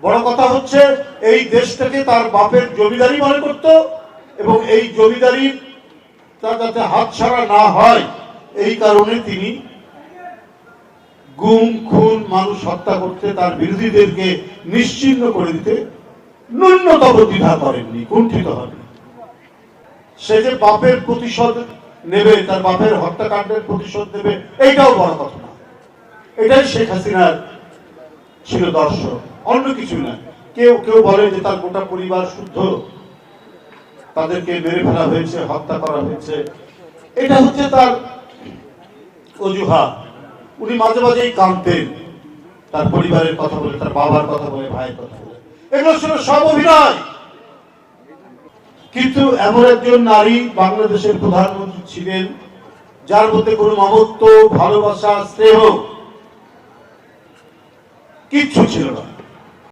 বড় কথা হচ্ছে এই দেশটাকে তার বাপের জমিদারি মনে করত এবং এই জমিদারি যাতে হাতছাড়া না হয় এই কারণে তিনি গুম খুন মানুষ হত্যা করতে তার বিরোধীদেরকে নিশ্চিহ্ন করে দিতে ন্যূনতম দ্বিধা করেননি, কুণ্ঠিত হননি। সে যে বাপের প্রতিশোধ নেবে, তার বাপের হত্যাকাণ্ডের প্রতিশোধ নেবে, এইটাও বড় কথা না। এটাই শেখ হাসিনার ছিল দর্শন, অন্য কিছু না। কেউ কেউ বলে যে তার গোটা পরিবার শুদ্ধ, তাদেরকে মেরে ফেলা হয়েছে, হত্যা করা হয়েছে, এটা হচ্ছে তার অজুহাত। উনি মাঝে মাঝেই কাঁদতেন তার পরিবারের কথা বলে, তার বাবার কথা বলে, ভাইয়ের কথা বলে। এগুলো ছিল সব অভিনয়। কিন্তু এমন একজন নারী বাংলাদেশের প্রধানমন্ত্রী ছিলেন যার মধ্যে কোনো মমত্ব, ভালোবাসা, স্নেহ কিচ্ছু ছিল না।